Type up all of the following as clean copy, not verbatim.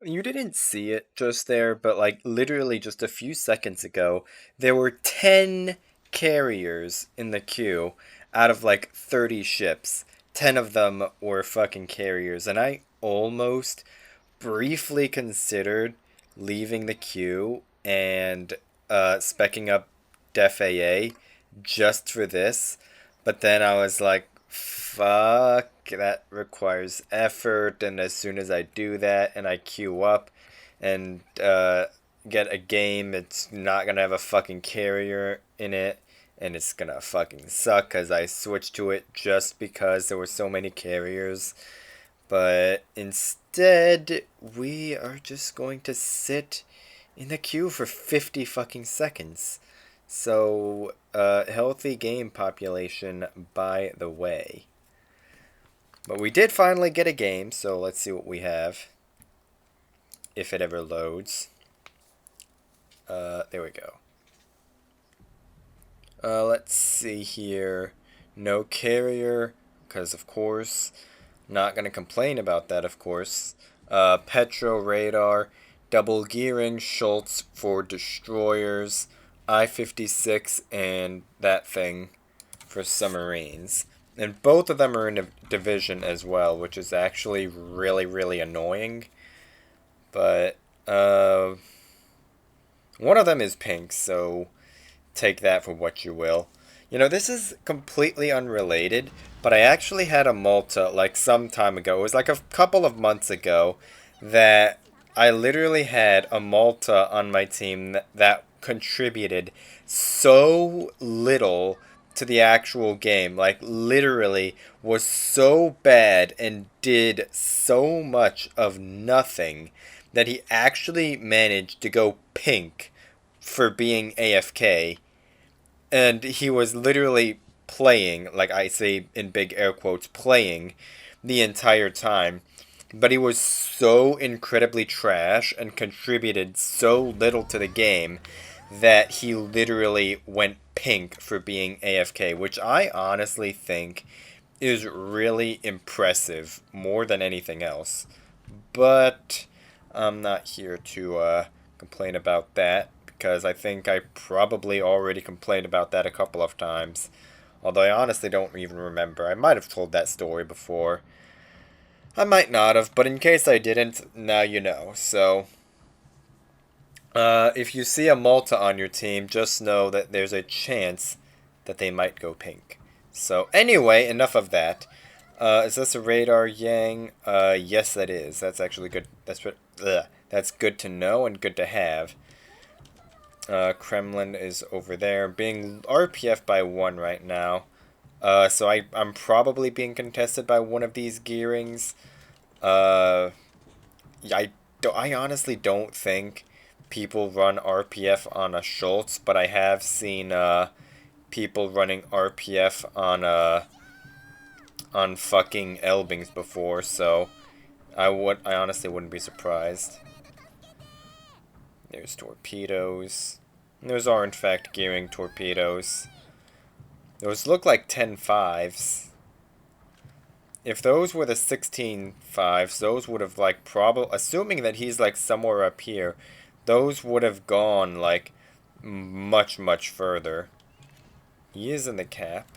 You didn't see it just there, but like literally just a few seconds ago, there were 10 carriers in the queue out of like 30 ships. 10 of them were fucking carriers, and I almost briefly considered leaving the queue and specking up Def AA just for this, but then I was like, fuck, that requires effort, and as soon as I do that and I queue up and get a game, it's not gonna have a fucking carrier in it, and it's gonna fucking suck because I switched to it just because there were so many carriers. But instead, we are just going to sit in the queue for 50 fucking seconds. So, healthy game population, by the way. But we did finally get a game, so let's see what we have. If it ever loads. There we go. Let's see here. No carrier, because of course. Not gonna complain about that, of course. Petro radar, double gearing, Schultz for destroyers, I-56, and that thing for submarines. And both of them are in a division as well, which is actually really, really annoying. But, one of them is pink, so take that for what you will. You know, this is completely unrelated, but I actually had a Malta like some time ago. It was like a couple of months ago that I literally had a Malta on my team that contributed so little to the actual game. Like, literally was so bad and did so much of nothing that he actually managed to go pink for being AFK, and he was literally playing, like I say in big air quotes, playing the entire time. But he was so incredibly trash and contributed so little to the game that he literally went pink for being AFK, which I honestly think is really impressive more than anything else. But I'm not here to complain about that because I think I probably already complained about that a couple of times. Although I honestly don't even remember. I might have told that story before. I might not have, but in case I didn't, now you know. So, if you see a Malta on your team, just know that there's a chance that they might go pink. So, anyway, enough of that. Is this a radar Yang? Yes, that is. That's actually good. That's what. Ugh. That's good to know and good to have. Kremlin is over there, being RPF by one right now. So I'm probably being contested by one of these gearings. Uh, I honestly don't think people run RPF on a Schultz, but I have seen people running RPF on fucking Elbings before, so I honestly wouldn't be surprised. There's torpedoes. Those are in fact gearing torpedoes. Those look like 10 fives. If those were the 16 fives, those would have like probably, assuming that he's like somewhere up here, those would have gone like much, much further. He is in the cap.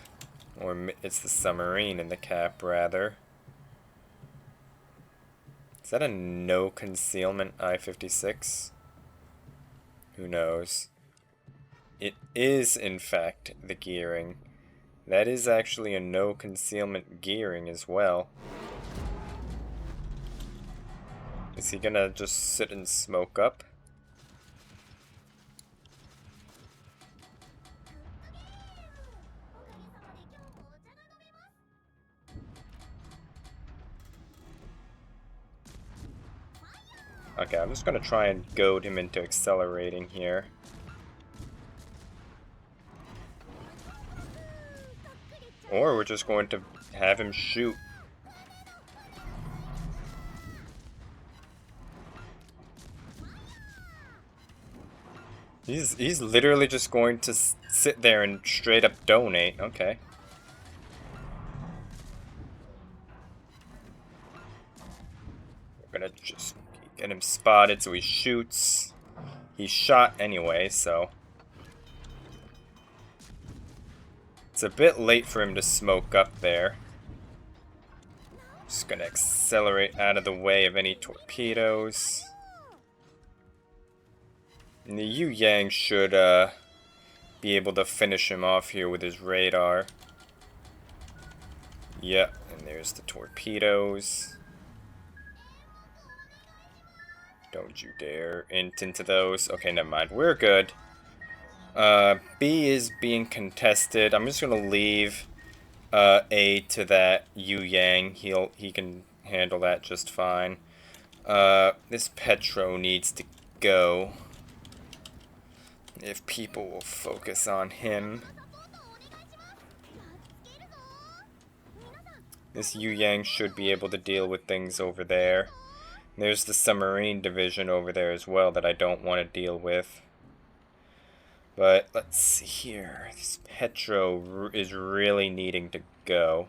Or it's the submarine in the cap, rather. Is that a no concealment I-56? Who knows? It is, in fact, the gearing. That is actually a no concealment gearing as well. Is he gonna just sit and smoke up? Okay, I'm just gonna try and goad him into accelerating here. Or we're just going to have him shoot. He's literally just going to sit there and straight up donate. Okay. We're gonna just Get him spotted so he shoots. He's shot anyway, so... It's a bit late for him to smoke up there. Just gonna accelerate out of the way of any torpedoes. And the Yu Yang should be able to finish him off here with his radar. Yep, and there's the torpedoes. Don't you dare into those. Okay, never mind. We're good. B is being contested. I'm just gonna leave A to that Yu Yang. He can handle that just fine. This Petro needs to go. If people will focus on him. This Yu Yang should be able to deal with things over there. There's the submarine division over there as well that I don't want to deal with. But let's see here. This Petro is really needing to go.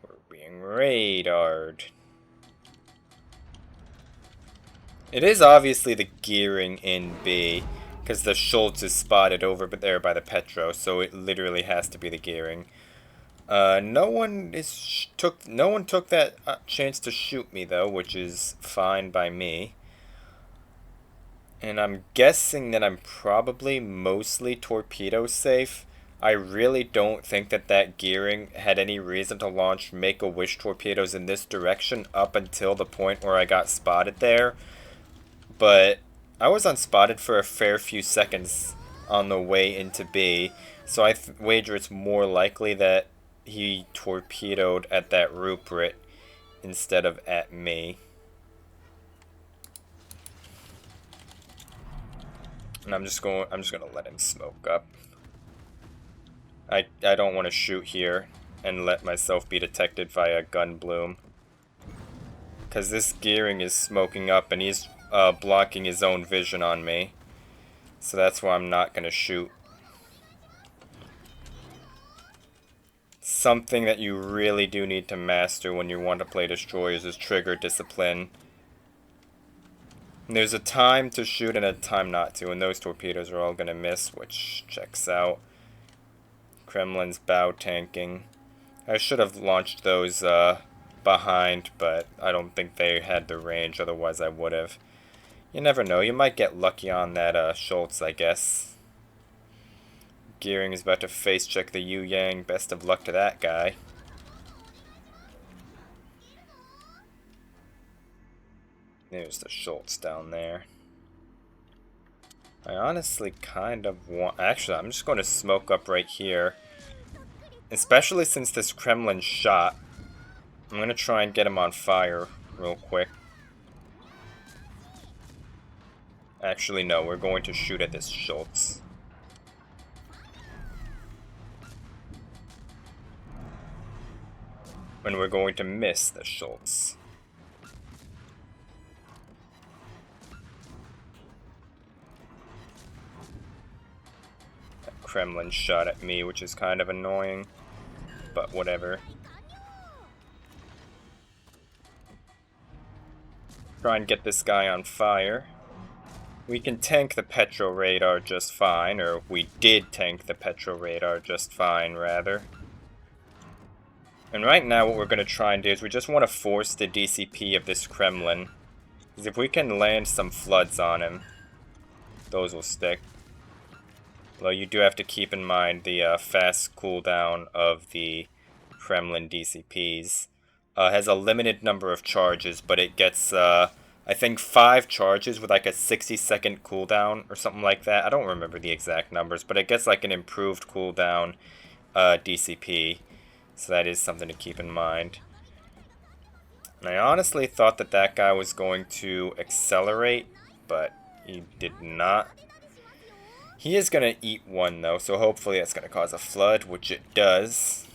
We're being radared. It is obviously the gearing in B, because the Schultz is spotted over there by the Petro, so it literally has to be the gearing. No one took that chance to shoot me though, which is fine by me. And I'm guessing that I'm probably mostly torpedo safe. I really don't think that gearing had any reason to launch Make-A-Wish torpedoes in this direction up until the point where I got spotted there. But I was unspotted for a fair few seconds on the way into B, so I wager it's more likely that he torpedoed at that Rupert instead of at me. And I'm just gonna let him smoke up. I don't want to shoot here and let myself be detected via gun bloom, because this gearing is smoking up and he's blocking his own vision on me. So that's why I'm not gonna shoot. Something that you really do need to master when you want to play destroyers is trigger discipline. There's a time to shoot and a time not to, and those torpedoes are all going to miss, which checks out. Kremlin's bow tanking. I should have launched those behind, but I don't think they had the range, otherwise I would have. You never know, you might get lucky on that Schultz, I guess. Gearing is about to face check the Yu Yang. Best of luck to that guy. There's the Schultz down there. I honestly kind of want... Actually, I'm just going to smoke up right here. Especially since this Kremlin's shot. I'm going to try and get him on fire real quick. Actually, no. We're going to shoot at this Schultz. And we're going to miss the Schultz. Kremlin shot at me, which is kind of annoying, but whatever. Try and get this guy on fire. We can tank the Petro radar just fine, or we did tank the Petro radar just fine, rather. And right now what we're going to try and do is we just want to force the DCP of this Kremlin. Because if we can land some floods on him, those will stick. Though you do have to keep in mind the fast cooldown of the Kremlin DCPs. Has a limited number of charges, but it gets, I think, 5 charges with like a 60-second cooldown or something like that. I don't remember the exact numbers, but it gets like an improved cooldown DCP. So that is something to keep in mind. And I honestly thought that guy was going to accelerate, but he did not. He is going to eat one, though, so hopefully that's going to cause a flood, which it does.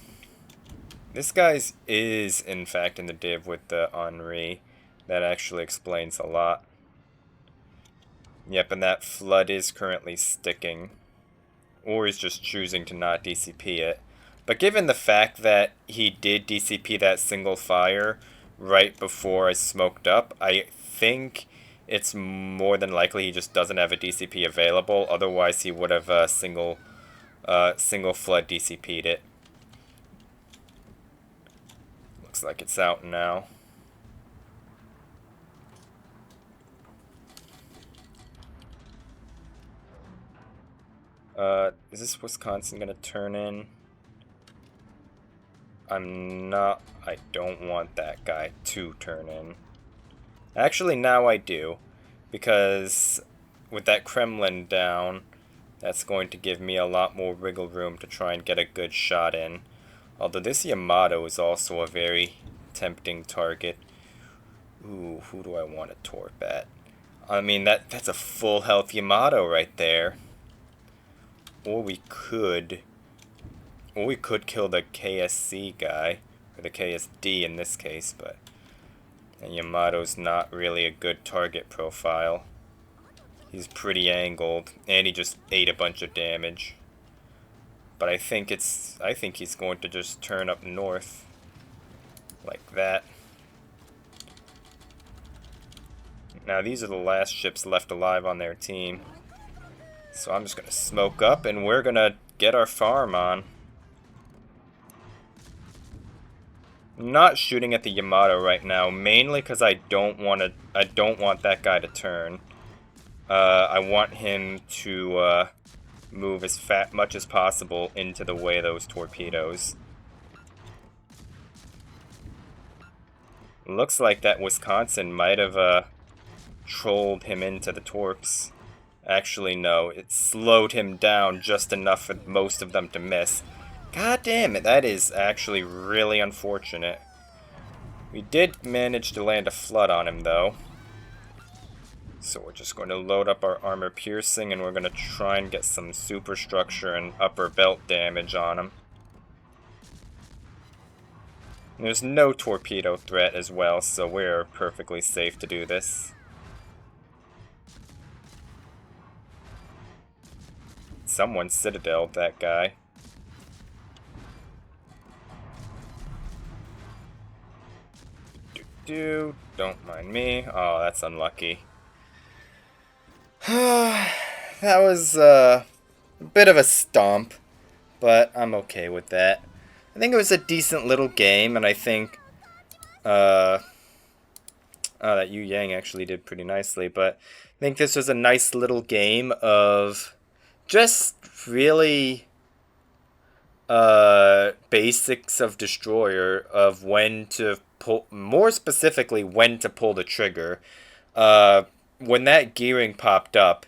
This guy is, in fact, in the div with the Henri. That actually explains a lot. Yep, and that flood is currently sticking. Or he's just choosing to not DCP it. But given the fact that he did DCP that single fire right before I smoked up, I think it's more than likely he just doesn't have a DCP available. Otherwise, he would have single flood DCP'd it. Looks like it's out now. Is this Wisconsin gonna turn in? I don't want that guy to turn in. Actually, now I do. Because with that Kremlin down, that's going to give me a lot more wiggle room to try and get a good shot in. Although this Yamato is also a very tempting target. Ooh, who do I want to torp at? I mean, that's a full health Yamato right there. Or we could kill the KSC guy, or the KSD in this case, but Yamato's not really a good target profile. He's pretty angled, and he just ate a bunch of damage. But I think he's going to just turn up north, like that. Now these are the last ships left alive on their team. So I'm just going to smoke up, and we're going to get our farm on. I'm not shooting at the Yamato right now, mainly because I don't want that guy to turn. I want him to move as much as possible into the way of those torpedoes. Looks like that Wisconsin might have trolled him into the torps. Actually, no, it slowed him down just enough for most of them to miss. God damn it, that is actually really unfortunate. We did manage to land a flood on him, though. So we're just going to load up our armor piercing, and we're going to try and get some superstructure and upper belt damage on him. And there's no torpedo threat as well, so we're perfectly safe to do this. Someone citadeled that guy. Don't mind me. Oh, that's unlucky. That was a bit of a stomp, but I'm okay with that. I think it was a decent little game, and I think that Yu Yang actually did pretty nicely, but I think this was a nice little game of just really basics of Destroyer, of when to pull, more specifically when to pull the trigger. When that gearing popped up,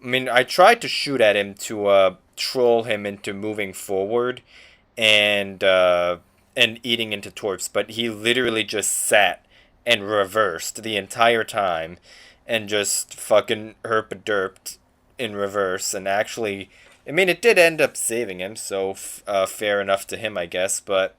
I mean, I tried to shoot at him to troll him into moving forward and eating into torps, but he literally just sat and reversed the entire time and just fucking herp-a-derped in reverse, and actually, I mean, it did end up saving him, so fair enough to him, I guess, but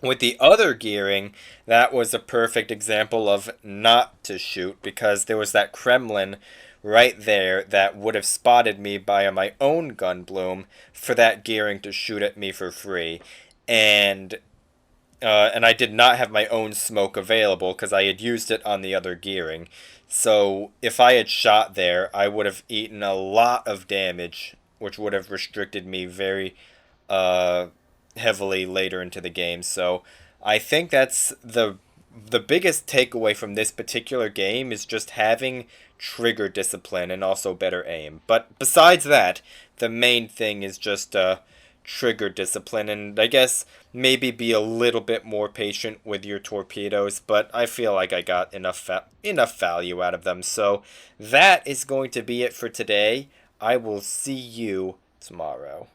with the other gearing, that was a perfect example of not to shoot, because there was that Kremlin right there that would have spotted me by my own gun bloom for that gearing to shoot at me for free, and I did not have my own smoke available because I had used it on the other gearing. So if I had shot there, I would have eaten a lot of damage, which would have restricted me very heavily later into the game. So I think that's the biggest takeaway from this particular game is just having trigger discipline and also better aim. But besides that, the main thing is just trigger discipline, and I guess maybe be a little bit more patient with your torpedoes, but I feel like I got enough value out of them. So that is going to be it for today. I will see you tomorrow.